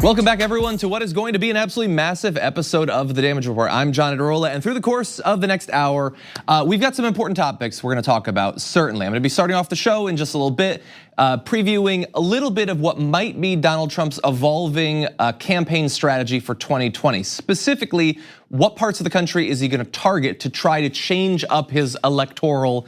Welcome back, everyone, to what is going to be an absolutely massive episode of The Damage Report. I'm John Adarola, and through the course of the next hour, we've got some important topics we're going to talk about, certainly. I'm going to be starting off the show in just a little bit, previewing a little bit of what might be Donald Trump's evolving campaign strategy for 2020. Specifically, what parts of the country is he going to target to try to change up his electoral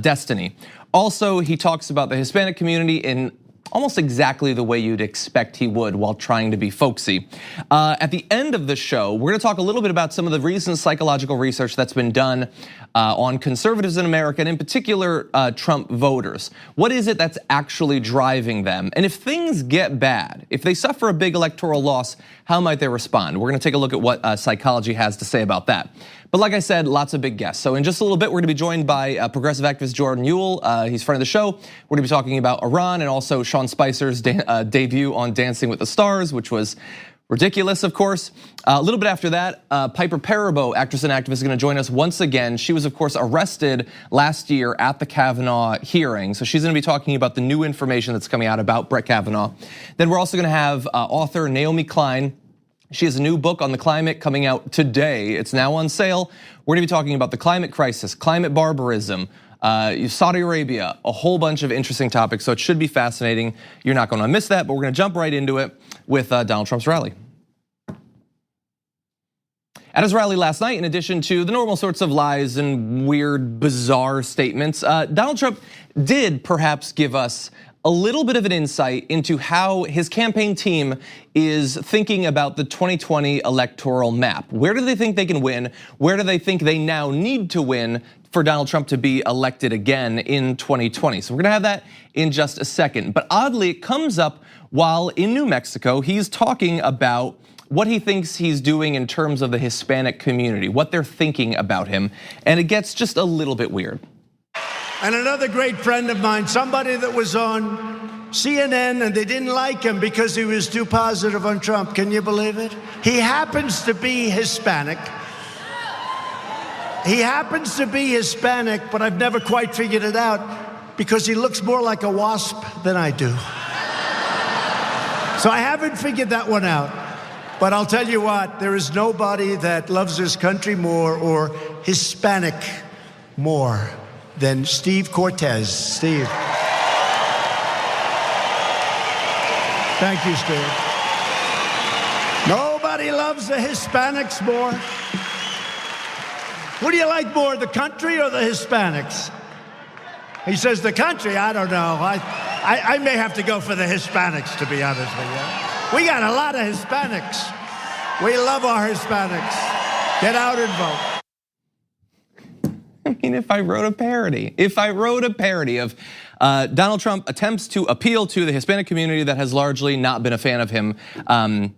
destiny? Also, he talks about the Hispanic community in almost exactly the way you'd expect he would while trying to be folksy. At the end of the show, we're gonna talk a little bit about some of the recent psychological research that's been done on conservatives in America, and in particular, Trump voters. What is it that's actually driving them? And if things get bad, if they suffer a big electoral loss, how might they respond? We're gonna take a look at what psychology has to say about that. But like I said, lots of big guests. So in just a little bit, we're gonna be joined by progressive activist Jordan Ewell. He's friend of the show. We're gonna be talking about Iran and also Sean Spicer's debut on Dancing with the Stars, which was ridiculous, of course. A little bit after that, Piper Perabo, actress and activist, is gonna join us once again. She was, of course, arrested last year at the Kavanaugh hearing. So she's gonna be talking about the new information that's coming out about Brett Kavanaugh. Then we're also gonna have author Naomi Klein. She has a new book on the climate coming out today. It's now on sale. We're gonna be talking about the climate crisis, climate barbarism, Saudi Arabia, a whole bunch of interesting topics. So it should be fascinating. You're not gonna miss that, but we're gonna jump right into it with Donald Trump's rally. At his rally last night, in addition to the normal sorts of lies and weird, bizarre statements, Donald Trump did perhaps give us a little bit of an insight into how his campaign team is thinking about the 2020 electoral map. Where do they think they can win? Where do they think they now need to win for Donald Trump to be elected again in 2020? So we're gonna have that in just a second. But oddly, it comes up while in New Mexico, he's talking about what he thinks he's doing in terms of the Hispanic community, what they're thinking about him, and it gets just a little bit weird. And another great friend of mine, somebody that was on CNN and they didn't like him because he was too positive on Trump. Can you believe it? He happens to be Hispanic. He happens to be Hispanic, but I've never quite figured it out because he looks more like a wasp than I do. So I haven't figured that one out. But I'll tell you what, there is nobody that loves this country more or Hispanic more than Steve Cortez. Steve. Thank you, Steve. Nobody loves the Hispanics more. Who do you like more, the country or the Hispanics? He says the country, I don't know. I may have to go for the Hispanics, to be honest with you. We got a lot of Hispanics. We love our Hispanics. Get out and vote. I mean, if I wrote a parody of Donald Trump attempts to appeal to the Hispanic community that has largely not been a fan of him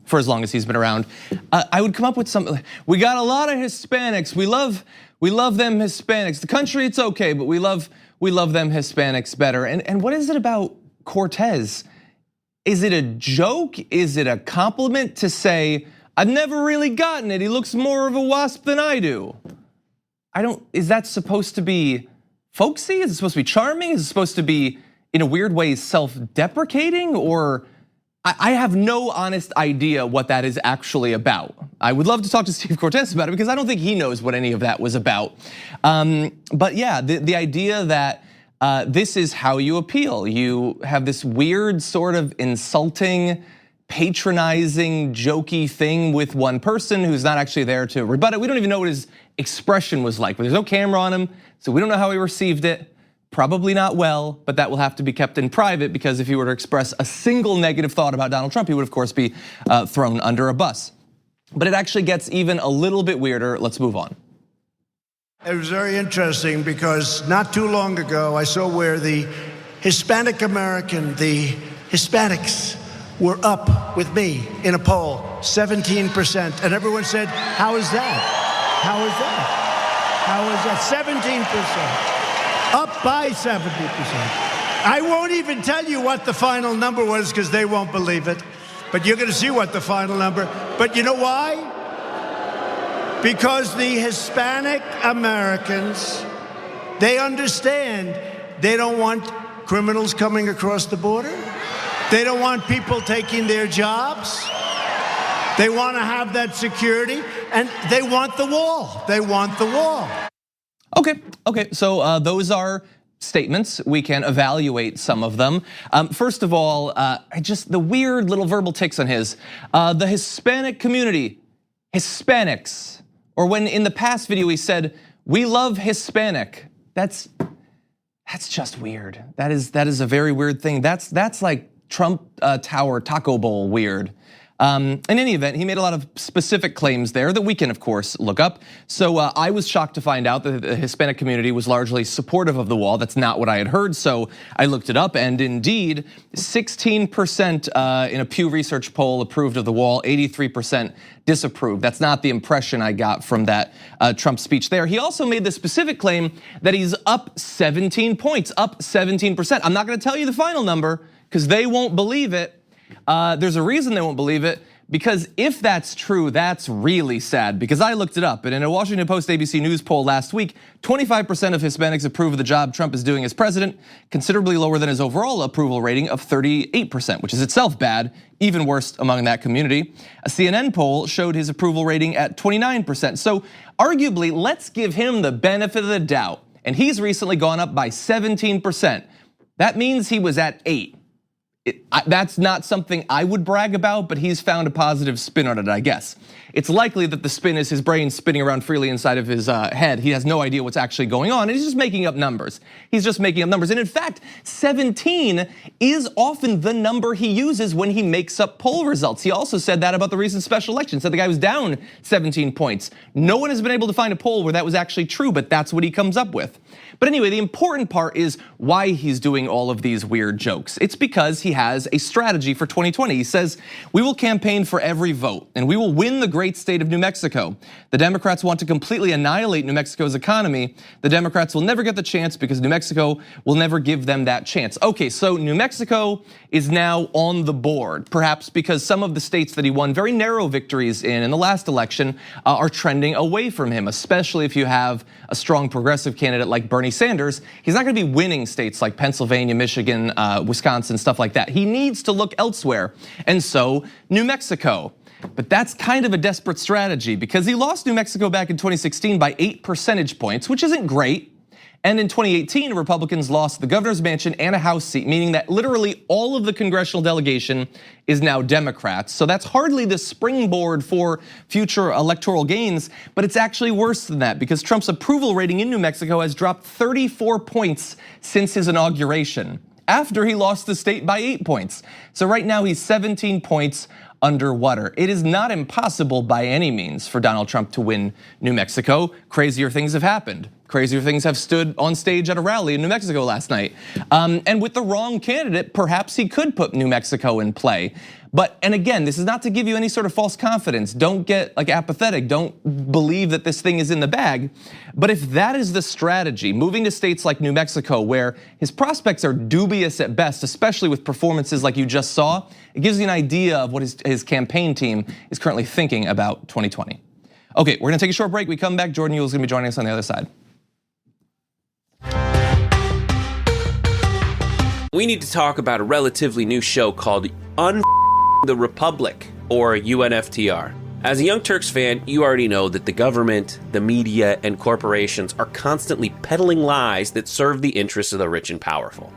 for as long as he's been around, I would come up with something like, we got a lot of Hispanics, we love them Hispanics. The country, it's okay, but we love them Hispanics better. And what is it about Cortez? Is it a joke? Is it a compliment to say, I've never really gotten it, he looks more of a wasp than I do? Is that supposed to be folksy? Is it supposed to be charming? Is it supposed to be, in a weird way, self-deprecating? Or I have no honest idea what that is actually about. I would love to talk to Steve Cortez about it because I don't think he knows what any of that was about. But yeah, the idea that this is how you appeal. You have this weird sort of insulting, patronizing, jokey thing with one person who's not actually there to rebut it. We don't even know what his expression was like, but there's no camera on him, so we don't know how he received it. Probably not well, but that will have to be kept in private because if he were to express a single negative thought about Donald Trump, he would of course be thrown under a bus. But it actually gets even a little bit weirder. Let's move on. It was very interesting because not too long ago, I saw where the Hispanic American, the Hispanics, were up with me in a poll, 17%. And everyone said, how is that? How is that? How is that? 17%. Up by 70%. I won't even tell you what the final number was because they won't believe it. But you're going to see what the final number. But you know why? Because the Hispanic Americans, they understand they don't want criminals coming across the border. They don't want people taking their jobs. They want to have that security, and they want the wall. They want the wall. Okay. So those are statements. We can evaluate some of them. First of all, just the weird little verbal tics on his. The Hispanic community, Hispanics. Or when in the past video he said, "We love Hispanic." That's just weird. That is a very weird thing. That's like Trump Tower Taco Bowl weird. In any event, he made a lot of specific claims there that we can, of course, look up. So I was shocked to find out that the Hispanic community was largely supportive of the wall. That's not what I had heard, so I looked it up, and indeed, 16% in a Pew Research poll approved of the wall, 83% disapproved. That's not the impression I got from that Trump speech there. He also made the specific claim that he's up 17 points, up 17%. I'm not gonna tell you the final number, because they won't believe it. There's a reason they won't believe it, because if that's true, that's really sad, because I looked it up, and in a Washington Post ABC News poll last week, 25% of Hispanics approve of the job Trump is doing as president, considerably lower than his overall approval rating of 38%, which is itself bad, even worse among that community. A CNN poll showed his approval rating at 29%. So arguably, let's give him the benefit of the doubt, and he's recently gone up by 17%. That means he was at 8. That's not something I would brag about, but he's found a positive spin on it, I guess. It's likely that the spin is his brain spinning around freely inside of his head. He has no idea what's actually going on, and he's just making up numbers. He's just making up numbers. And in fact, 17 is often the number he uses when he makes up poll results. He also said that about the recent special election, said the guy was down 17 points. No one has been able to find a poll where that was actually true, but that's what he comes up with. But anyway, the important part is why he's doing all of these weird jokes. It's because he has a strategy for 2020. He says, "We will campaign for every vote, and we will win the great state of New Mexico. The Democrats want to completely annihilate New Mexico's economy. The Democrats will never get the chance because New Mexico will never give them that chance." Okay, so New Mexico is now on the board, perhaps because some of the states that he won very narrow victories in the last election are trending away from him, especially if you have a strong progressive candidate like Bernie Sanders. He's not gonna be winning states like Pennsylvania, Michigan, Wisconsin, stuff like that. He needs to look elsewhere, and so New Mexico. But that's kind of a desperate strategy because he lost New Mexico back in 2016 by 8 percentage points, which isn't great. And in 2018, Republicans lost the governor's mansion and a House seat, meaning that literally all of the congressional delegation is now Democrats. So that's hardly the springboard for future electoral gains, but it's actually worse than that because Trump's approval rating in New Mexico has dropped 34 points since his inauguration, after he lost the state by 8 points. So right now he's 17 points underwater. It is not impossible by any means for Donald Trump to win New Mexico. Crazier things have happened. Crazier things have stood on stage at a rally in New Mexico last night. And with the wrong candidate, perhaps he could put New Mexico in play. But, and again, this is not to give you any sort of false confidence. Don't get like apathetic. Don't believe that this thing is in the bag. But if that is the strategy, moving to states like New Mexico, where his prospects are dubious at best, especially with performances like you just saw, it gives you an idea of what his campaign team is currently thinking about 2020. Okay, we're gonna take a short break. We come back, Jordan Yule's gonna be joining us on the other side. We need to talk about a relatively new show called The Republic, or UNFTR. As a Young Turks fan, you already know that the government, the media, and corporations are constantly peddling lies that serve the interests of the rich and powerful.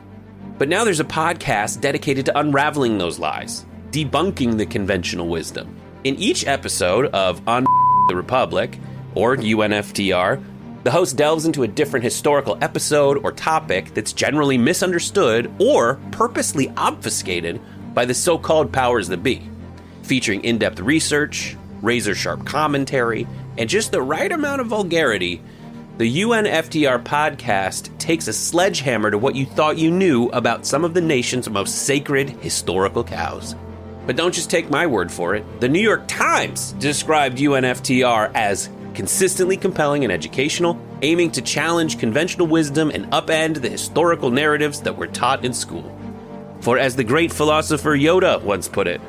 But now there's a podcast dedicated to unraveling those lies, debunking the conventional wisdom. In each episode of The Republic, or UNFTR, the host delves into a different historical episode or topic that's generally misunderstood or purposely obfuscated by the so-called powers that be, featuring in-depth research, razor-sharp commentary, and just the right amount of vulgarity. The UNFTR podcast takes a sledgehammer to what you thought you knew about some of the nation's most sacred historical cows. But don't just take my word for it. The New York Times described UNFTR as consistently compelling and educational, aiming to challenge conventional wisdom and upend the historical narratives that were taught in school. For as the great philosopher Yoda once put it,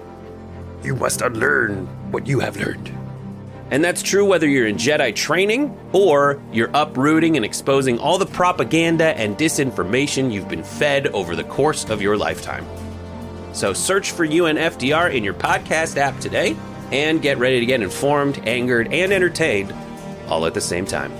"You must unlearn what you have learned." And that's true whether you're in Jedi training or you're uprooting and exposing all the propaganda and disinformation you've been fed over the course of your lifetime. So search for UNFTR in your podcast app today and get ready to get informed, angered, and entertained all at the same time.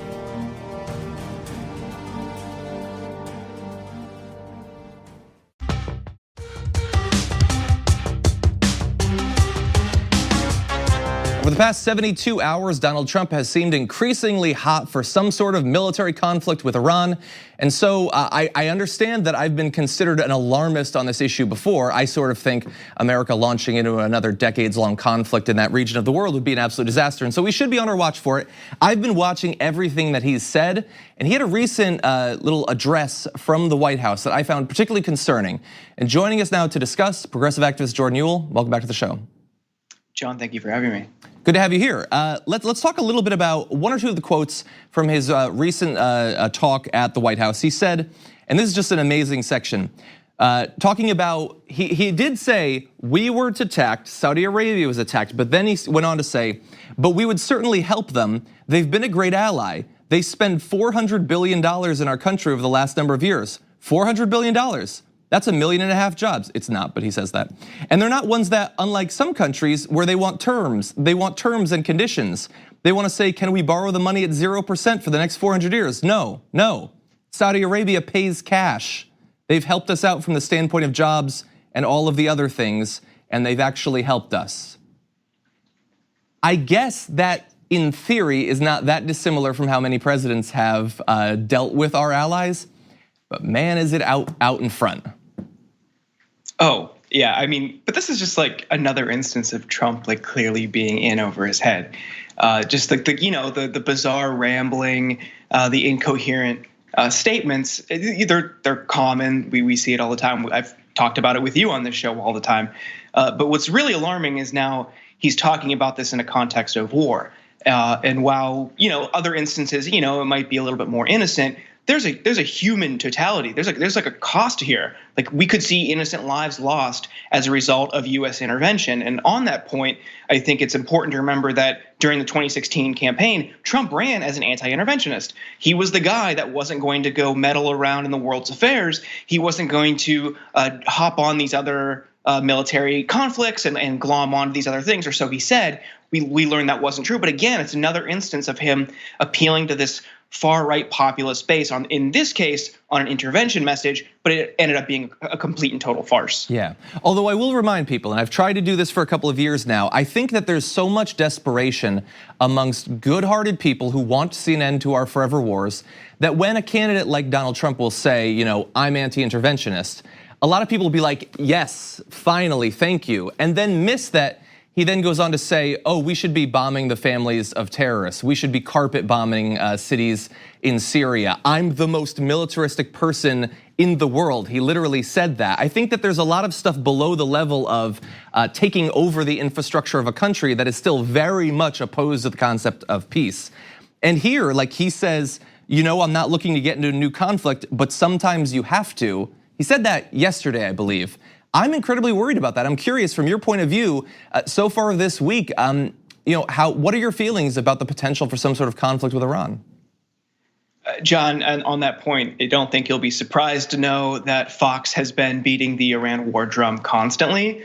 Over the past 72 hours, Donald Trump has seemed increasingly hot for some sort of military conflict with Iran. And so I understand that I've been considered an alarmist on this issue before. I sort of think America launching into another decades-long conflict in that region of the world would be an absolute disaster. And so we should be on our watch for it. I've been watching everything that he's said. And he had a recent little address from the White House that I found particularly concerning. And joining us now to discuss, progressive activist Jordan Ewell. Welcome back to the show. John, thank you for having me. Good to have you here. Let's talk a little bit about one or two of the quotes from his recent talk at the White House. He said, and this is just an amazing section, talking about, he did say, we were attacked, Saudi Arabia was attacked, but then he went on to say, but we would certainly help them. They've been a great ally. They spend $400 billion in our country over the last number of years. $400 billion. That's 1.5 million jobs. It's not, but he says that. And they're not ones that, unlike some countries where they want terms and conditions. They want to say, can we borrow the money at 0% for the next 400 years? No. Saudi Arabia pays cash. They've helped us out from the standpoint of jobs and all of the other things, and they've actually helped us. I guess that in theory is not that dissimilar from how many presidents have dealt with our allies, but man, is it out in front. Oh, yeah, I mean, but this is just like another instance of Trump like clearly being in over his head. Just like the bizarre rambling, the incoherent statements, they're common. We see it all the time. I've talked about it with you on this show all the time. But what's really alarming is now he's talking about this in a context of war. And while, other instances, it might be a little bit more innocent, there's a human totality. There's like a cost here. Like we could see innocent lives lost as a result of US intervention. And on that point, I think it's important to remember that during the 2016 campaign, Trump ran as an anti-interventionist. He was the guy that wasn't going to go meddle around in the world's affairs. He wasn't going to hop on these other military conflicts and glom onto these other things, or so he said. We learned that wasn't true. But again, it's another instance of him appealing to this far-right populist base in this case, on an intervention message, but it ended up being a complete and total farce. Yeah, although I will remind people, and I've tried to do this for a couple of years now, I think that there's so much desperation amongst good-hearted people who want to see an end to our forever wars, that when a candidate like Donald Trump will say, I'm anti-interventionist, a lot of people will be like, yes, finally, thank you, and then miss that. He then goes on to say, we should be bombing the families of terrorists. We should be carpet bombing cities in Syria. I'm the most militaristic person in the world. He literally said that. I think that there's a lot of stuff below the level of taking over the infrastructure of a country that is still very much opposed to the concept of peace. And here, like he says, I'm not looking to get into a new conflict, but sometimes you have to. He said that yesterday, I believe. I'm incredibly worried about that. I'm curious from your point of view, so far this week, what are your feelings about the potential for some sort of conflict with Iran? John, and on that point, I don't think you'll be surprised to know that Fox has been beating the Iran war drum constantly.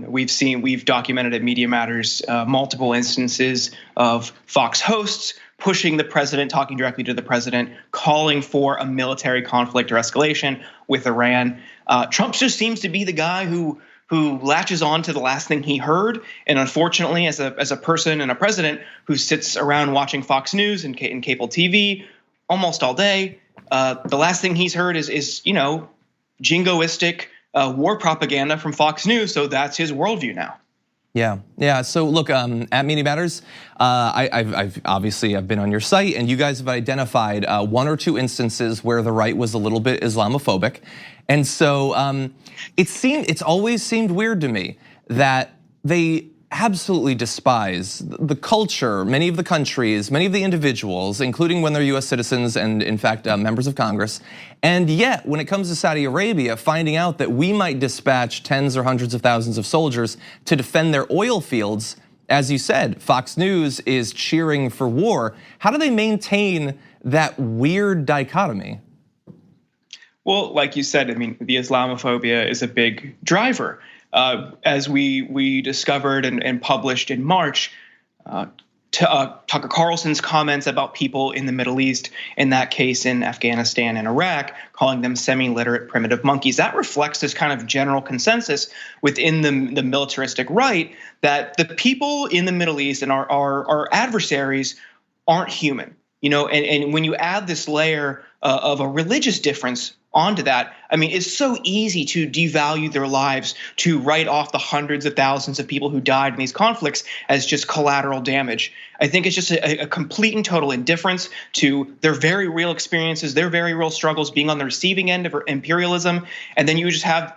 We've documented at Media Matters multiple instances of Fox hosts pushing the president, talking directly to the president, calling for a military conflict or escalation with Iran. Trump just seems to be the guy who latches on to the last thing he heard. And unfortunately, as a person and a president who sits around watching Fox News and cable TV almost all day, the last thing he's heard is jingoistic war propaganda from Fox News. So that's his worldview now. Yeah. So look, at Media Matters, I've obviously been on your site, and you guys have identified one or two instances where the right was a little bit Islamophobic, and so it's always seemed weird to me that they absolutely despise the culture, many of the countries, many of the individuals, including when they're US citizens and in fact members of Congress. And yet, when it comes to Saudi Arabia, finding out that we might dispatch tens or hundreds of thousands of soldiers to defend their oil fields, as you said, Fox News is cheering for war. How do they maintain that weird dichotomy? Well, like you said, I mean, the Islamophobia is a big driver. as we discovered and published in March, Tucker Carlson's comments about people in the Middle East, in that case in Afghanistan and Iraq, calling them semi-literate primitive monkeys. That reflects this kind of general consensus within the militaristic right that the people in the Middle East and our adversaries aren't human. And when you add this layer of a religious difference onto that, I mean, it's so easy to devalue their lives, to write off the hundreds of thousands of people who died in these conflicts as just collateral damage. I think it's just a complete and total indifference to their very real experiences, their very real struggles, being on the receiving end of imperialism. And then you just have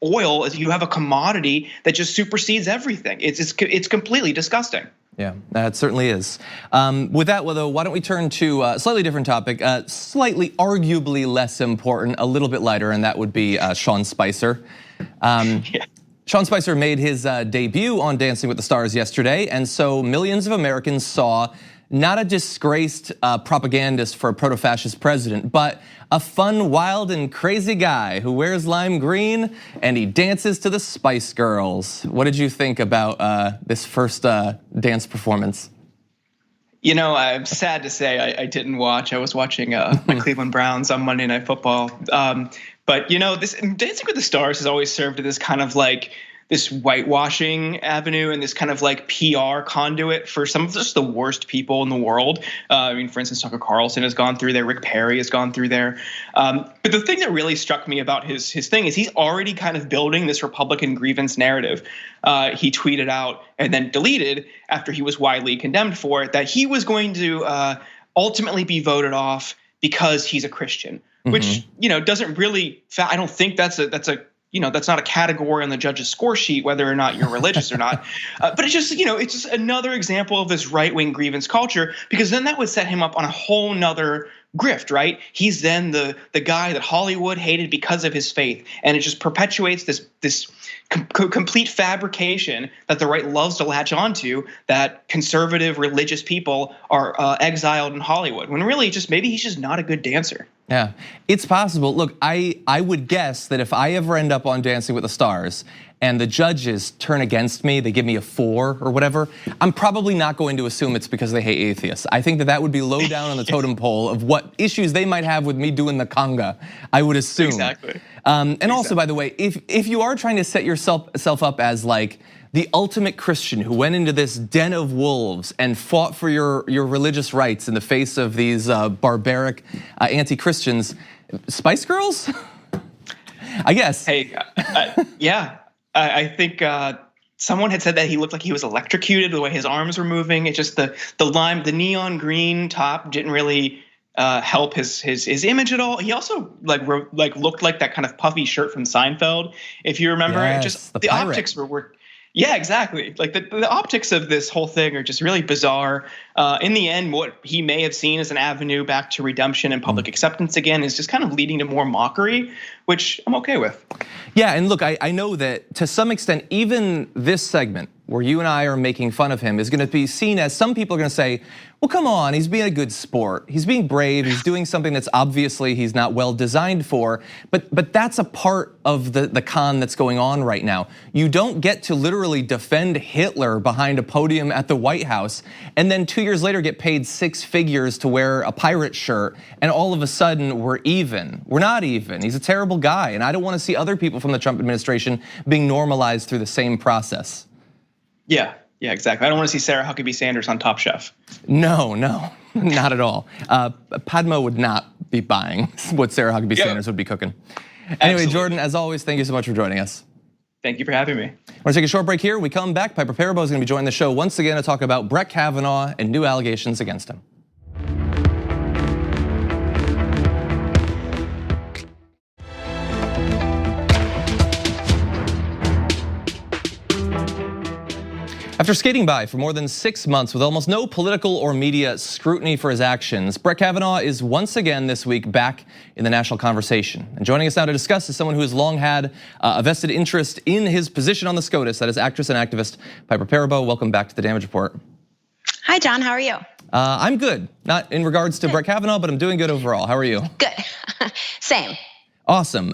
oil, you have a commodity that just supersedes everything. It's completely disgusting. Yeah, that certainly is. With that, though, why don't we turn to a slightly different topic, slightly arguably less important, a little bit lighter, and that would be Sean Spicer. Sean Spicer made his debut on Dancing with the Stars yesterday, and so millions of Americans saw not a disgraced propagandist for a proto-fascist president, but a fun, wild, and crazy guy who wears lime green and he dances to the Spice Girls. What did you think about this first dance performance? I'm sad to say I didn't watch. I was watching my Cleveland Browns on Monday Night Football. But this Dancing with the Stars has always served as this kind of like this whitewashing avenue and this kind of like PR conduit for some of just the worst people in the world. I mean, for instance, Tucker Carlson has gone through there. Rick Perry has gone through there. But the thing that really struck me about his thing is he's already kind of building this Republican grievance narrative. He tweeted out and then deleted after he was widely condemned for it that he was going to ultimately be voted off because he's a Christian, which doesn't really. I don't think that's not a category on the judge's score sheet, whether or not you're religious or not. But it's just, it's just another example of this right-wing grievance culture, because then that would set him up on a whole nother grift, right? He's then the guy that Hollywood hated because of his faith. And it just perpetuates this complete fabrication that the right loves to latch onto, that conservative religious people are exiled in Hollywood, when really just maybe he's just not a good dancer. Yeah, it's possible. Look, I would guess that if I ever end up on Dancing with the Stars and the judges turn against me, they give me a 4 or whatever, I'm probably not going to assume it's because they hate atheists. I think that would be low down on the totem pole of what issues they might have with me doing the conga, I would assume. Exactly. And also, by the way, if you are trying to set yourself up as like the ultimate Christian who went into this den of wolves and fought for your religious rights in the face of these barbaric anti-Christians, Spice Girls? I guess. Hey, yeah, I think someone had said that he looked like he was electrocuted the way his arms were moving. It's just the neon green top didn't really help his image at all. He also looked like that kind of puffy shirt from Seinfeld, if you remember. Yes, it just the pirate. Optics were. Yeah, exactly. Like the optics of this whole thing are just really bizarre. In the end, what he may have seen as an avenue back to redemption and public acceptance again is just kind of leading to more mockery, which I'm okay with. Yeah, and look, I know that to some extent, even this segment where you and I are making fun of him is gonna be seen as, some people are gonna say, well, come on, he's being a good sport. He's being brave, he's doing something that's obviously he's not well designed for, but that's a part of the con that's going on right now. You don't get to literally defend Hitler behind a podium at the White House and then 2 years later get paid 6 figures to wear a pirate shirt and all of a sudden we're even. We're not even. He's a terrible guy, and I don't want to see other people from the Trump administration being normalized through the same process. Yeah, exactly. I don't want to see Sarah Huckabee Sanders on Top Chef. No, not at all. Padma would not be buying what Sarah Huckabee Sanders would be cooking. Anyway, Absolutely. Jordan, as always, thank you so much for joining us. Thank you for having me. We're gonna take a short break here. We come back. Piper Perabo is gonna be joining the show once again to talk about Brett Kavanaugh and new allegations against him. After skating by for more than 6 months with almost no political or media scrutiny for his actions, Brett Kavanaugh is once again this week back in the national conversation. And joining us now to discuss is someone who has long had a vested interest in his position on the SCOTUS, that is actress and activist Piper Perabo. Welcome back to the Damage Report. Hi, John, how are you? I'm good, not in regards to Brett Kavanaugh, but I'm doing good overall. How are you? Good, same. Awesome.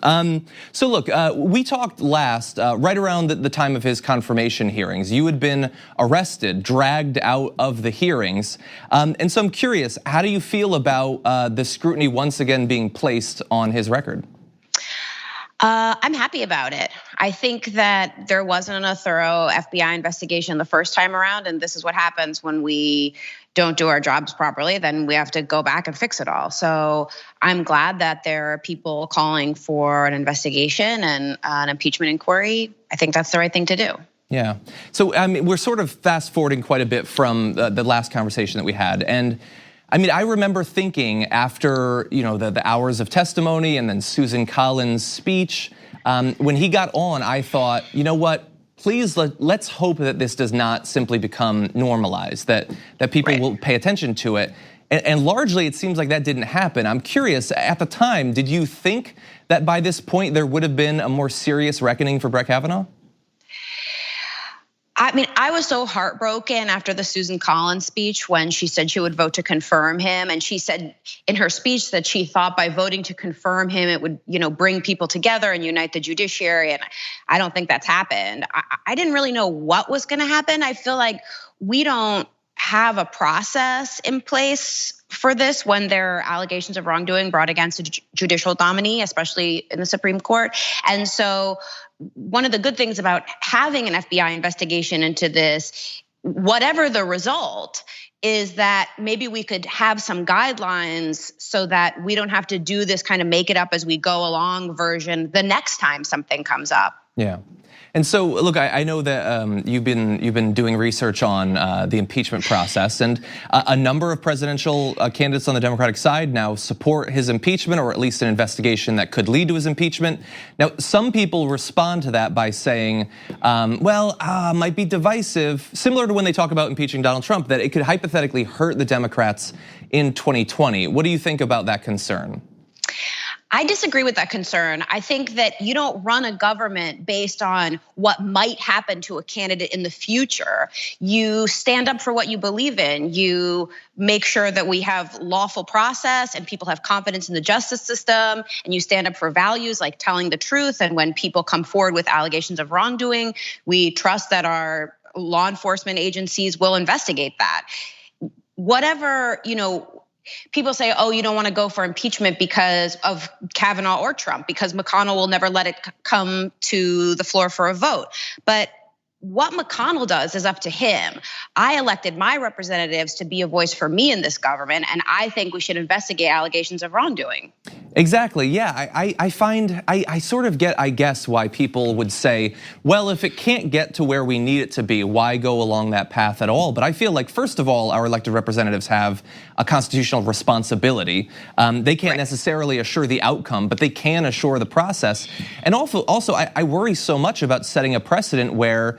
So look, we talked last, right around the time of his confirmation hearings. You had been arrested, dragged out of the hearings. And so I'm curious, how do you feel about the scrutiny once again being placed on his record? I'm happy about it. I think that there wasn't a thorough FBI investigation the first time around, and this is what happens when we don't do our jobs properly. Then we have to go back and fix it all. So I'm glad that there are people calling for an investigation and an impeachment inquiry. I think that's the right thing to do. Yeah. So I mean, we're sort of fast forwarding quite a bit from the last conversation that we had, and I mean, I remember thinking after the hours of testimony and then Susan Collins' speech, when he got on, I thought, you know what? Please let's hope that this does not simply become normalized, that people will pay attention to it. And largely, it seems like that didn't happen. I'm curious, at the time, did you think that by this point there would have been a more serious reckoning for Brett Kavanaugh? I mean, I was so heartbroken after the Susan Collins speech when she said she would vote to confirm him. And she said in her speech that she thought by voting to confirm him, it would, bring people together and unite the judiciary. And I don't think that's happened. I didn't really know what was going to happen. I feel like we don't have a process in place for this when there are allegations of wrongdoing brought against a judicial nominee, especially in the Supreme Court. And so one of the good things about having an FBI investigation into this, whatever the result, is that maybe we could have some guidelines so that we don't have to do this kind of make it up as we go along version the next time something comes up. Yeah. And so, look, I know that you've been doing research on the impeachment process, and a number of presidential candidates on the Democratic side now support his impeachment, or at least an investigation that could lead to his impeachment. Now, some people respond to that by saying, might be divisive, similar to when they talk about impeaching Donald Trump, that it could hypothetically hurt the Democrats in 2020. What do you think about that concern? I disagree with that concern. I think that you don't run a government based on what might happen to a candidate in the future. You stand up for what you believe in. You make sure that we have lawful process and people have confidence in the justice system, and you stand up for values like telling the truth. And when people come forward with allegations of wrongdoing, we trust that our law enforcement agencies will investigate that. Whatever, people say, oh, you don't want to go for impeachment because of Kavanaugh or Trump, because McConnell will never let it come to the floor for a vote. But what McConnell does is up to him. I elected my representatives to be a voice for me in this government, and I think we should investigate allegations of wrongdoing. Exactly, yeah, I sort of get, I guess, why people would say, well, if it can't get to where we need it to be, why go along that path at all? But I feel like, first of all, our elected representatives have a constitutional responsibility. They can't necessarily assure the outcome, but they can assure the process. And also, I worry so much about setting a precedent where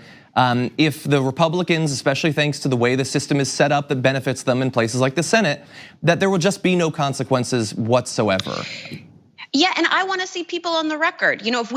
if the Republicans, especially thanks to the way the system is set up that benefits them in places like the Senate, that there will just be no consequences whatsoever. Yeah, and I want to see people on the record. If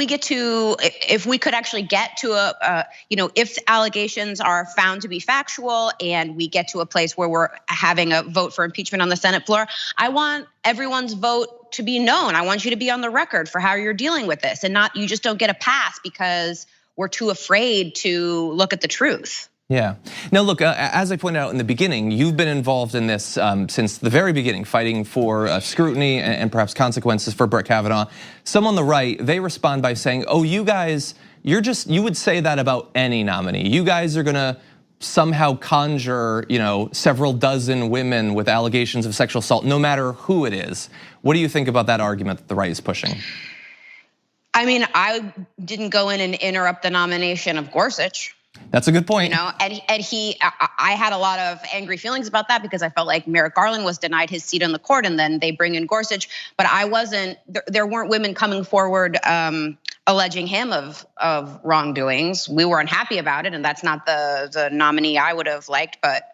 we could actually get to if allegations are found to be factual and we get to a place where we're having a vote for impeachment on the Senate floor, I want everyone's vote to be known. I want you to be on the record for how you're dealing with this, and not you just don't get a pass because we're too afraid to look at the truth. Yeah. Now, look, as I pointed out in the beginning, you've been involved in this since the very beginning, fighting for scrutiny and perhaps consequences for Brett Kavanaugh. Some on the right, they respond by saying, oh, you guys, you would say that about any nominee. You guys are gonna somehow conjure, several dozen women with allegations of sexual assault, no matter who it is. What do you think about that argument that the right is pushing? I mean, I didn't go in and interrupt the nomination of Gorsuch. That's a good point. I had a lot of angry feelings about that because I felt like Merrick Garland was denied his seat on the court, and then they bring in Gorsuch. But I wasn't. There weren't women coming forward alleging him of wrongdoings. We were unhappy about it, and that's not the nominee I would have liked. But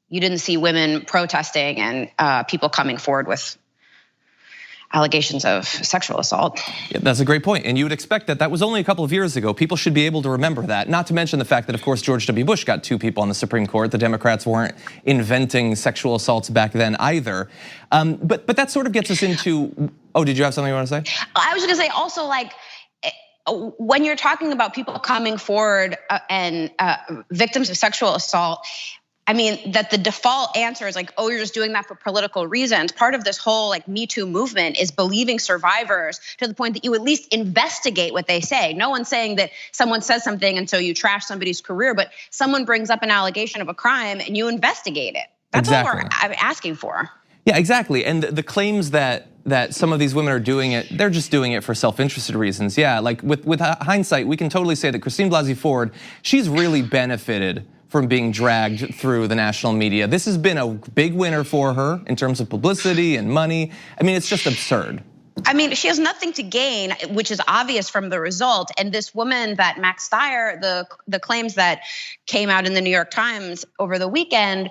you didn't see women protesting and people coming forward with allegations of sexual assault. Yeah, that's a great point. And you would expect that was only a couple of years ago. People should be able to remember that. Not to mention the fact that, of course, George W. Bush got 2 people on the Supreme Court. The Democrats weren't inventing sexual assaults back then either. But that sort of gets us into Oh, did you have something you want to say? I was going to say also, like, when you're talking about people coming forward and victims of sexual assault, I mean, that the default answer is like, oh, you're just doing that for political reasons. Part of this whole like Me Too movement is believing survivors to the point that you at least investigate what they say. No one's saying that someone says something and so you trash somebody's career, but someone brings up an allegation of a crime and you investigate it. That's all we're asking for. Yeah, exactly. And the claims that some of these women are doing it, they're just doing it for self-interested reasons. Yeah, like with hindsight, we can totally say that Christine Blasey Ford, she's really benefited from being dragged through the national media. This has been a big winner for her in terms of publicity and money. I mean, it's just absurd. I mean, she has nothing to gain, which is obvious from the result. And this woman that Max Stier, the claims that came out in the New York Times over the weekend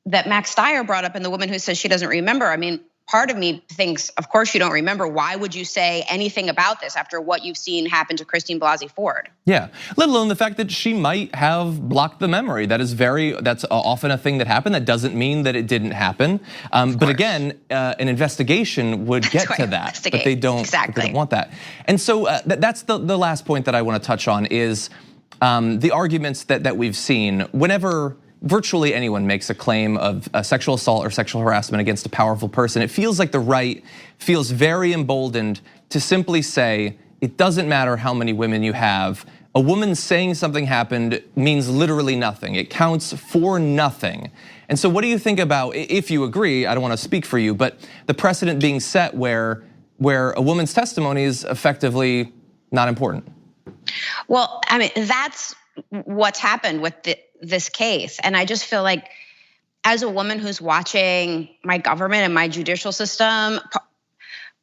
that Max Stier brought up, and the woman who says she doesn't remember, I mean, part of me thinks, of course you don't remember. Why would you say anything about this after what you've seen happen to Christine Blasey Ford? Yeah, let alone the fact that she might have blocked the memory. That's often a thing that happened. That doesn't mean that it didn't happen. But again, an investigation would get to that, but they don't, exactly. They don't want that. And so that's the last point that I want to touch on is the arguments that we've seen whenever virtually anyone makes a claim of a sexual assault or sexual harassment against a powerful person. It feels like the right feels very emboldened to simply say, it doesn't matter how many women you have. A woman saying something happened means literally nothing. It counts for nothing. And so what do you think about, if you agree, I don't want to speak for you, but the precedent being set where a woman's testimony is effectively not important? Well, I mean, that's what's happened with this case. And I just feel like as a woman who's watching my government and my judicial system,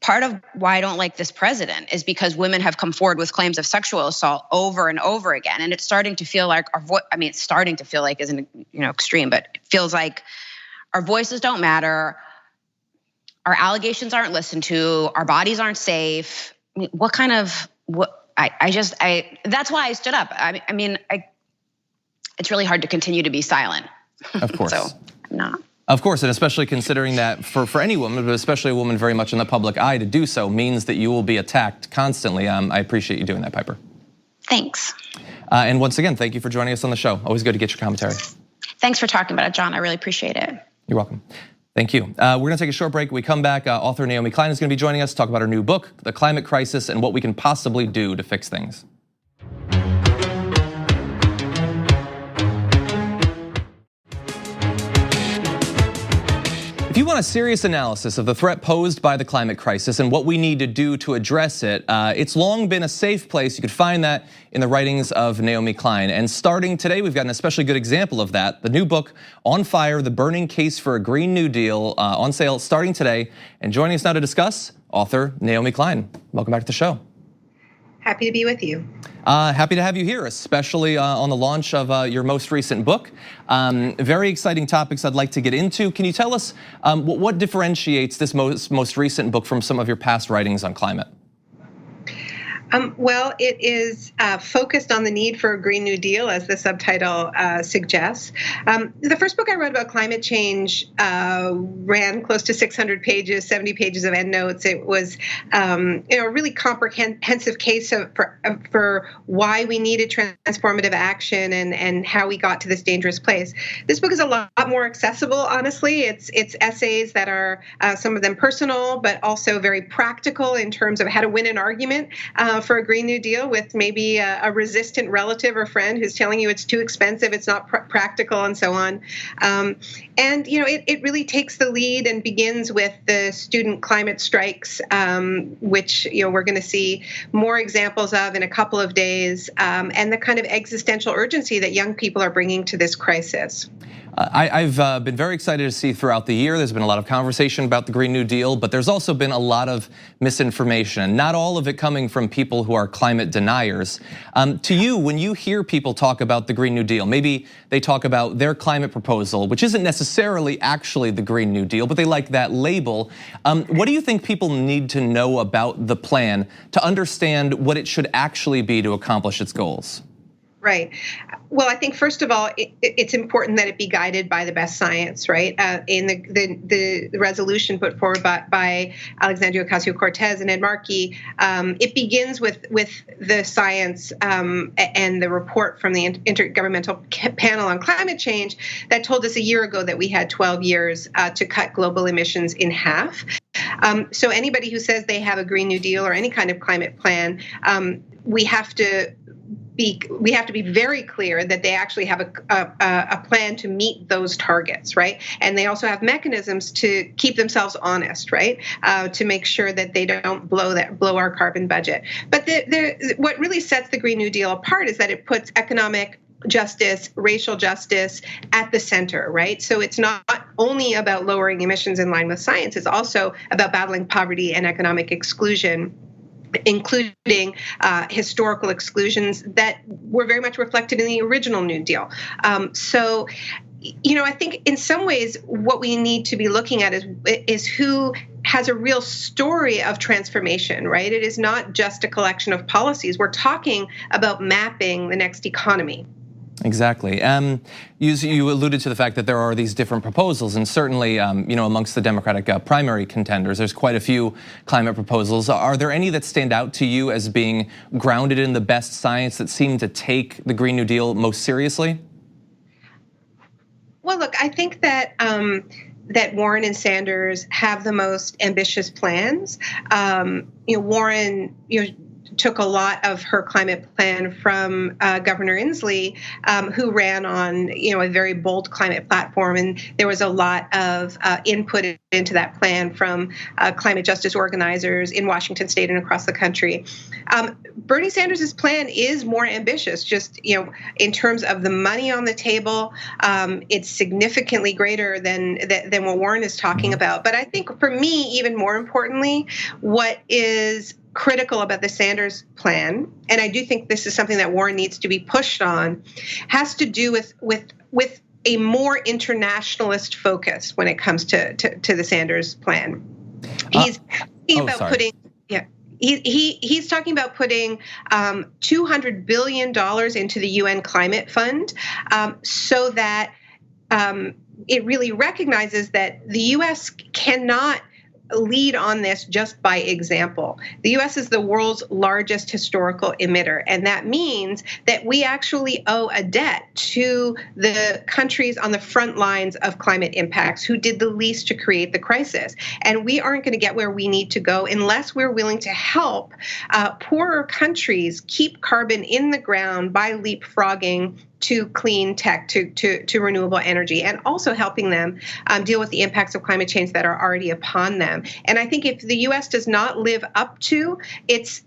part of why I don't like this president is because women have come forward with claims of sexual assault over and over again. And it's starting to feel like it's starting to feel like isn't, extreme, but it feels like our voices don't matter. Our allegations aren't listened to. Our bodies aren't safe. I mean, that's why I stood up. It's really hard to continue to be silent. Of course. So I'm not. Of course, and especially considering that for any woman, but especially a woman very much in the public eye, to do so means that you will be attacked constantly. I appreciate you doing that, Piper. Thanks. And once again, thank you for joining us on the show. Always good to get your commentary. Thanks for talking about it, John. I really appreciate it. You're welcome. Thank you. We're gonna take a short break. When we come back, author Naomi Klein is gonna be joining us to talk about her new book, The Climate Crisis, and what we can possibly do to fix things. If you want a serious analysis of the threat posed by the climate crisis and what we need to do to address it, it's long been a safe place. You could find that in the writings of Naomi Klein. And starting today, we've got an especially good example of that. The new book, On Fire, The Burning Case for a Green New Deal, on sale starting today. And joining us now to discuss, author Naomi Klein. Welcome back to the show. Happy to be with you. Happy to have you here, especially on the launch of your most recent book. Very exciting topics I'd like to get into. Can you tell us what differentiates this most recent book from some of your past writings on climate? Well, it is focused on the need for a Green New Deal, as the subtitle suggests. The first book I wrote about climate change ran close to 600 pages, 70 pages of endnotes. It was, a really comprehensive case for why we needed transformative action and how we got to this dangerous place. This book is a lot more accessible, honestly. It's essays that are some of them personal, but also very practical in terms of how to win an argument for a Green New Deal with maybe a resistant relative or friend who's telling you it's too expensive, it's not practical, and so on. And it really takes the lead and begins with the student climate strikes, which we're going to see more examples of in a couple of days, and the kind of existential urgency that young people are bringing to this crisis. I've been very excited to see throughout the year, there's been a lot of conversation about the Green New Deal, but there's also been a lot of misinformation, not all of it coming from people who are climate deniers. To you, when you hear people talk about the Green New Deal, maybe they talk about their climate proposal, which isn't necessarily actually the Green New Deal, but they like that label. What do you think people need to know about the plan to understand what it should actually be to accomplish its goals? Right. Well, I think first of all, it's important that it be guided by the best science, right? In the resolution put forward by Alexandria Ocasio-Cortez and Ed Markey, it begins with the science and the report from the Intergovernmental Panel on Climate Change that told us a year ago that we had 12 years to cut global emissions in half. So anybody who says they have a Green New Deal or any kind of climate plan, we have to be very clear that they actually have a plan to meet those targets, right? And they also have mechanisms to keep themselves honest, right? To make sure that they don't blow our carbon budget. But what really sets the Green New Deal apart is that it puts economic justice, racial justice at the center, right? So it's not only about lowering emissions in line with science, it's also about battling poverty and economic exclusion, including historical exclusions that were very much reflected in the original New Deal. So, I think in some ways what we need to be looking at is who has a real story of transformation, right? It is not just a collection of policies. We're talking about mapping the next economy. Exactly. You alluded to the fact that there are these different proposals, and certainly, amongst the Democratic primary contenders, there's quite a few climate proposals. Are there any that stand out to you as being grounded in the best science that seem to take the Green New Deal most seriously? Well, look, I think that that Warren and Sanders have the most ambitious plans. Warren, took a lot of her climate plan from Governor Inslee, who ran on, a very bold climate platform, and there was a lot of input into that plan from climate justice organizers in Washington State and across the country. Bernie Sanders' plan is more ambitious, just in terms of the money on the table. It's significantly greater than what Warren is talking about. But I think for me, even more importantly, what is critical about the Sanders plan, and I do think this is something that Warren needs to be pushed on, has to do with a more internationalist focus when it comes to the Sanders plan. He's He's talking about putting $200 billion into the UN Climate Fund, so that it really recognizes that the U.S. cannot lead on this just by example. The U.S. is the world's largest historical emitter, and that means that we actually owe a debt to the countries on the front lines of climate impacts who did the least to create the crisis. And we aren't going to get where we need to go unless we're willing to help poorer countries keep carbon in the ground by leapfrogging to clean tech, to renewable energy, and also helping them deal with the impacts of climate change that are already upon them. And I think if the U.S. does not live up to its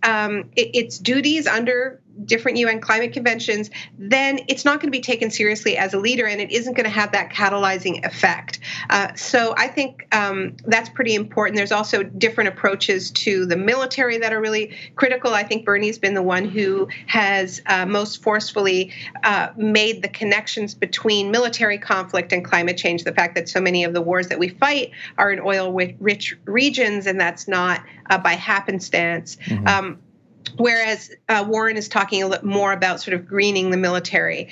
duties under different UN climate conventions, then it's not going to be taken seriously as a leader, and it isn't going to have that catalyzing effect. So I think that's pretty important. There's also different approaches to the military that are really critical. I think Bernie's been the one who has most forcefully made the connections between military conflict and climate change. The fact that so many of the wars that we fight are in oil-rich regions, and that's not by happenstance. Mm-hmm. Whereas Warren is talking a little more about sort of greening the military.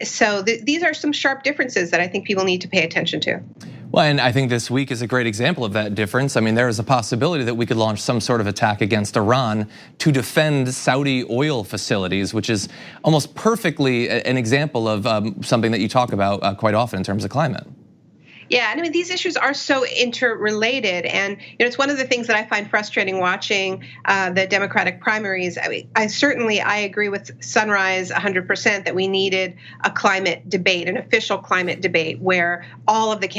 So these are some sharp differences that I think people need to pay attention to. Well, and I think this week is a great example of that difference. I mean, there is a possibility that we could launch some sort of attack against Iran to defend Saudi oil facilities, which is almost perfectly an example of something that you talk about quite often in terms of climate. Yeah, and I mean, these issues are so interrelated, and it's one of the things that I find frustrating watching the Democratic primaries. I mean, I agree with Sunrise 100% that we needed a climate debate, an official climate debate, where all of the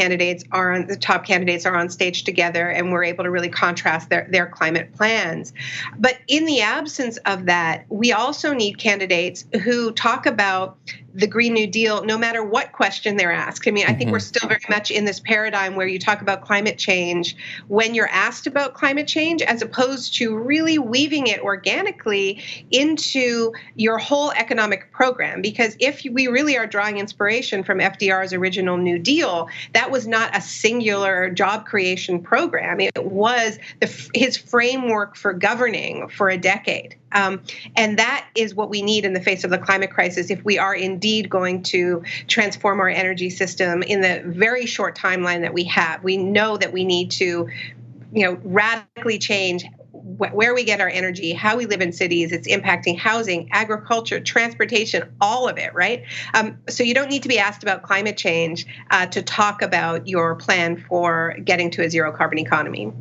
top candidates are on stage together, and we're able to really contrast their climate plans. But in the absence of that, we also need candidates who talk about the Green New Deal, no matter what question they're asked. I mean, I think we're still very much in this paradigm where you talk about climate change when you're asked about climate change, as opposed to really weaving it organically into your whole economic program. Because if we really are drawing inspiration from FDR's original New Deal, that was not a singular job creation program. It was his framework for governing for a decade. And that is what we need in the face of the climate crisis if we are indeed going to transform our energy system in the very short timeline that we have. We know that we need to, radically change where we get our energy, how we live in cities. It's impacting housing, agriculture, transportation, all of it, right? So you don't need to be asked about climate change to talk about your plan for getting to a zero carbon economy.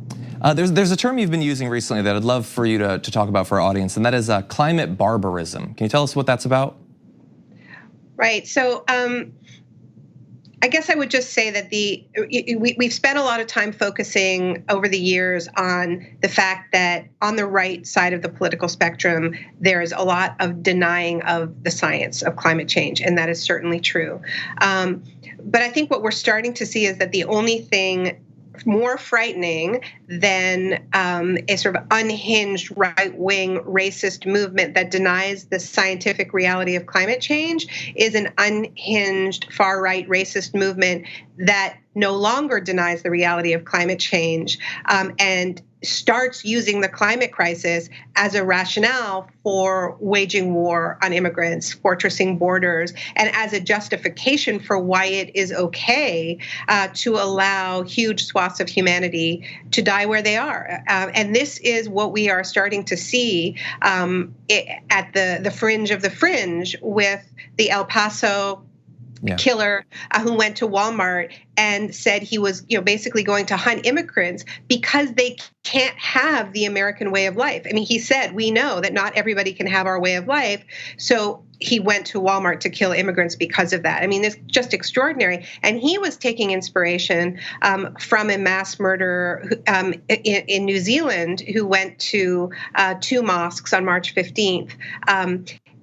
There's a term you've been using recently that I'd love for you to talk about for our audience, and that is climate barbarism. Can you tell us what that's about? Right. So I guess I would just say that we've spent a lot of time focusing over the years on the fact that on the right side of the political spectrum, there's a lot of denying of the science of climate change, and that is certainly true. But I think what we're starting to see is that the only thing more frightening than a sort of unhinged right-wing racist movement that denies the scientific reality of climate change is an unhinged far-right racist movement that no longer denies the reality of climate change and starts using the climate crisis as a rationale for waging war on immigrants, fortressing borders, and as a justification for why it is okay to allow huge swaths of humanity to die where they are. And this is what we are starting to see at the fringe of the fringe with the El Paso killer who went to Walmart and said he was, basically going to hunt immigrants because they can't have the American way of life. I mean, he said, we know that not everybody can have our way of life. So he went to Walmart to kill immigrants because of that. I mean, it's just extraordinary. And he was taking inspiration from a mass murderer in New Zealand who went to 2 mosques on March 15th.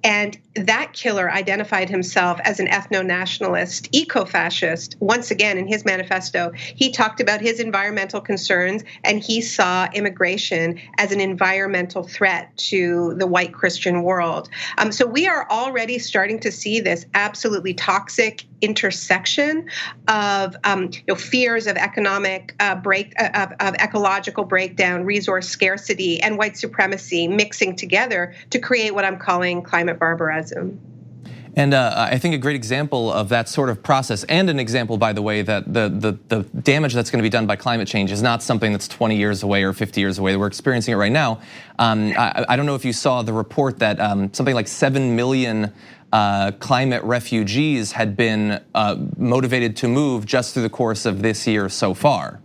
And that killer identified himself as an ethno-nationalist, eco-fascist. Once again, in his manifesto, he talked about his environmental concerns, and he saw immigration as an environmental threat to the white Christian world. So we are already starting to see this absolutely toxic intersection of fears of economic of ecological breakdown, resource scarcity, and white supremacy mixing together to create what I'm calling climate barbarism. And I think a great example of that sort of process, and an example, by the way, that the damage that's going to be done by climate change is not something that's 20 years away or 50 years away. We're experiencing it right now. I don't know if you saw the report that something like 7 million climate refugees had been motivated to move just through the course of this year so far.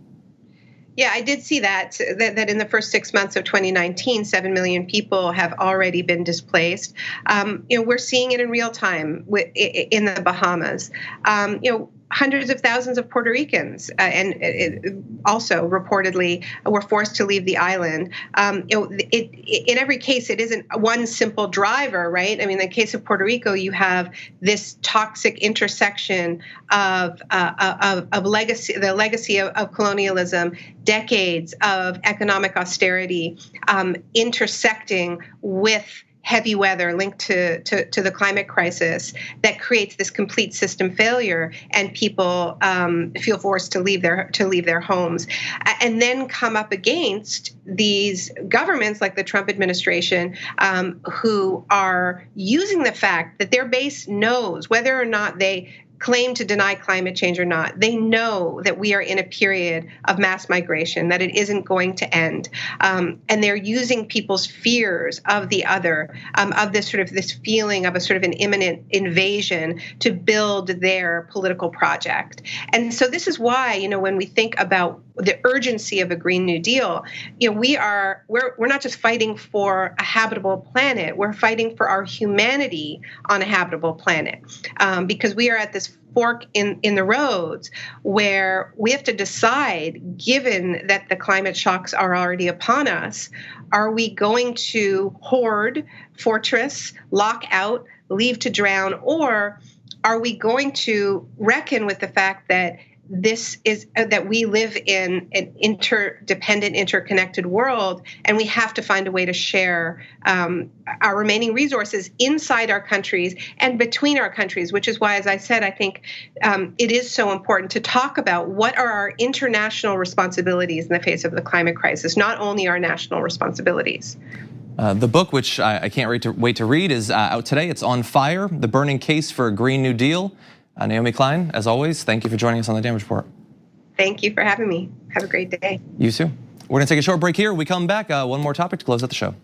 Yeah, I did see that in the first 6 months of 2019, 7 million people have already been displaced. We're seeing it in real time in the Bahamas. Hundreds of thousands of Puerto Ricans and also reportedly were forced to leave the island. In every case, it isn't one simple driver, right? I mean, in the case of Puerto Rico, you have this toxic intersection of legacy, the legacy of colonialism, decades of economic austerity, intersecting with heavy weather linked to the climate crisis that creates this complete system failure, and people feel forced to leave their homes, and then come up against these governments like the Trump administration, who are using the fact that their base knows whether or not they claim to deny climate change or not. They know that we are in a period of mass migration, that it isn't going to end. And they're using people's fears of the other, of this feeling of a sort of an imminent invasion to build their political project. And so this is why, when we think about the urgency of a Green New Deal, we're not just fighting for a habitable planet, we're fighting for our humanity on a habitable planet, because we are at this fork in the roads where we have to decide, given that the climate shocks are already upon us, are we going to hoard, fortress, lock out, leave to drown, or are we going to reckon with the fact that that we live in an interdependent, interconnected world, and we have to find a way to share our remaining resources inside our countries and between our countries, which is why, as I said, I think it is so important to talk about what are our international responsibilities in the face of the climate crisis, not only our national responsibilities. The book, which I can't wait to read, is out today. It's On Fire, The Burning Case for a Green New Deal. Naomi Klein, as always, thank you for joining us on The Damage Report. Thank you for having me. Have a great day. You too. We're gonna take a short break here. We come back, one more topic to close out the show.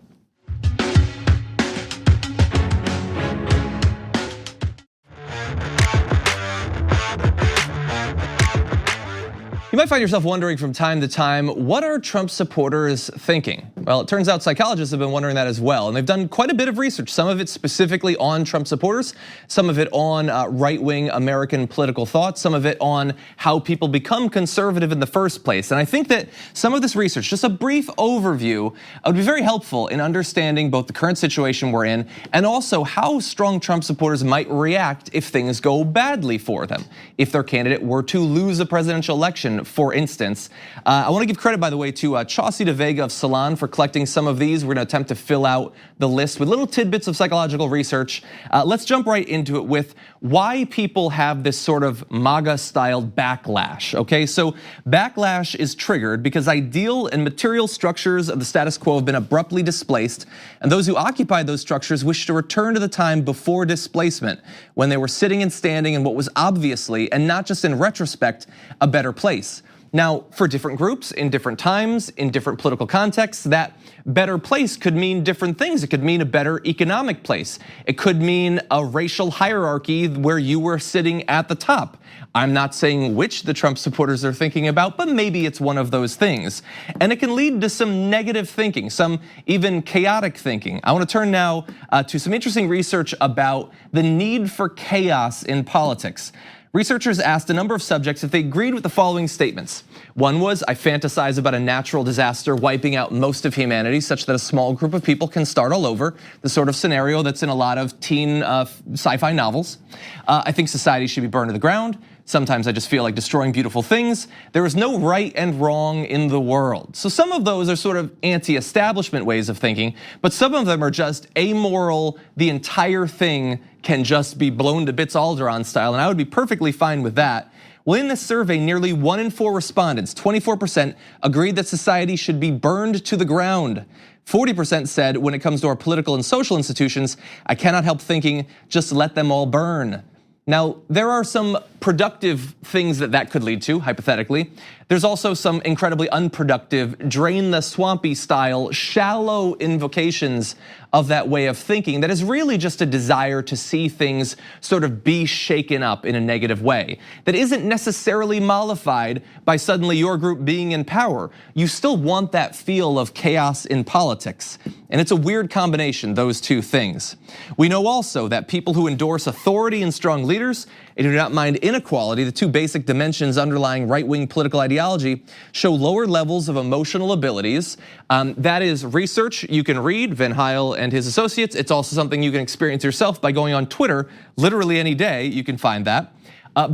You might find yourself wondering from time to time, what are Trump supporters thinking? Well, it turns out psychologists have been wondering that as well, and they've done quite a bit of research, some of it specifically on Trump supporters, some of it on right-wing American political thought, some of it on how people become conservative in the first place. And I think that some of this research, just a brief overview, would be very helpful in understanding both the current situation we're in and also how strong Trump supporters might react if things go badly for them, if their candidate were to lose a presidential election, for instance. I want to give credit, by the way, to Chaucy de Vega of Salon for collecting some of these. We're going to attempt to fill out the list with little tidbits of psychological research. Let's jump right into it with why people have this sort of MAGA-styled backlash, okay? So backlash is triggered because ideal and material structures of the status quo have been abruptly displaced, and those who occupy those structures wish to return to the time before displacement, when they were sitting and standing in what was obviously, and not just in retrospect, a better place. Now, for different groups, in different times, in different political contexts, that better place could mean different things. It could mean a better economic place. It could mean a racial hierarchy where you were sitting at the top. I'm not saying which the Trump supporters are thinking about, but maybe it's one of those things. And it can lead to some negative thinking, some even chaotic thinking. I want to turn now to some interesting research about the need for chaos in politics. Researchers asked a number of subjects if they agreed with the following statements. One was, I fantasize about a natural disaster wiping out most of humanity such that a small group of people can start all over, the sort of scenario that's in a lot of teen sci-fi novels. I think society should be burned to the ground. Sometimes I just feel like destroying beautiful things. There is no right and wrong in the world. So some of those are sort of anti-establishment ways of thinking, but some of them are just amoral. The entire thing can just be blown to bits Alderaan style, and I would be perfectly fine with that. Well, in this survey, nearly 1 in 4 respondents, 24%, agreed that society should be burned to the ground. 40% said when it comes to our political and social institutions, I cannot help thinking, just let them all burn. Now, there are some productive things that could lead to, hypothetically. There's also some incredibly unproductive, drain the swampy style, shallow invocations of that way of thinking that is really just a desire to see things sort of be shaken up in a negative way. That isn't necessarily mollified by suddenly your group being in power. You still want that feel of chaos in politics. And it's a weird combination, those two things. We know also that people who endorse authority and strong leaders and do not mind inequality, the two basic dimensions underlying right-wing political ideology, show lower levels of emotional abilities. That is research you can read, Van Heil and his associates. It's also something you can experience yourself by going on Twitter. Literally any day you can find that.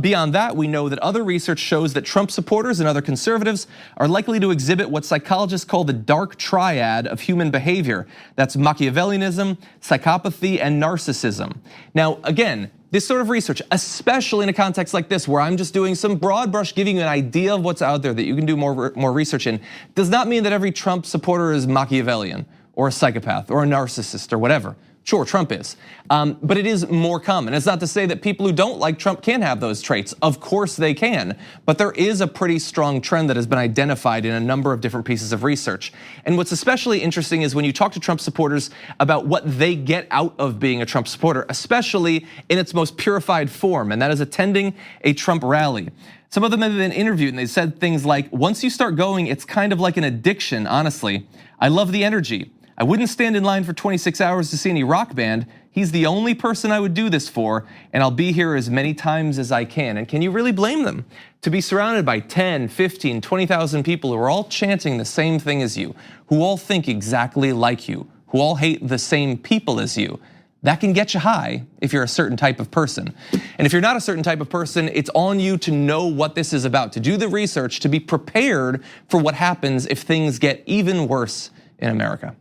Beyond that, we know that other research shows that Trump supporters and other conservatives are likely to exhibit what psychologists call the dark triad of human behavior. That's Machiavellianism, psychopathy, and narcissism. Now, again, this sort of research, especially in a context like this, where I'm just doing some broad brush, giving you an idea of what's out there that you can do more research in, does not mean that every Trump supporter is Machiavellian or a psychopath or a narcissist or whatever. Sure, Trump is, but it is more common. It's not to say that people who don't like Trump can't have those traits. Of course they can, but there is a pretty strong trend that has been identified in a number of different pieces of research. And what's especially interesting is when you talk to Trump supporters about what they get out of being a Trump supporter, especially in its most purified form, and that is attending a Trump rally. Some of them have been interviewed and they said things like, once you start going, it's kind of like an addiction, honestly. I love the energy. I wouldn't stand in line for 26 hours to see any rock band. He's the only person I would do this for, and I'll be here as many times as I can. And can you really blame them? To be surrounded by 10, 15, 20,000 people who are all chanting the same thing as you, who all think exactly like you, who all hate the same people as you, that can get you high if you're a certain type of person. And if you're not a certain type of person, it's on you to know what this is about, to do the research, to be prepared for what happens if things get even worse in America.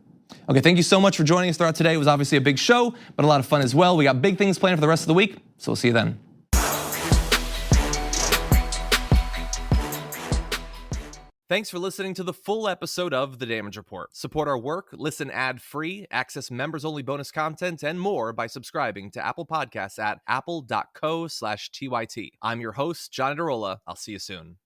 Okay, thank you so much for joining us throughout today. It was obviously a big show, but a lot of fun as well. We got big things planned for the rest of the week, so we'll see you then. Thanks for listening to the full episode of The Damage Report. Support our work, listen ad-free, access members-only bonus content, and more by subscribing to Apple Podcasts at apple.co/TYT. I'm your host, John Adarola. I'll see you soon.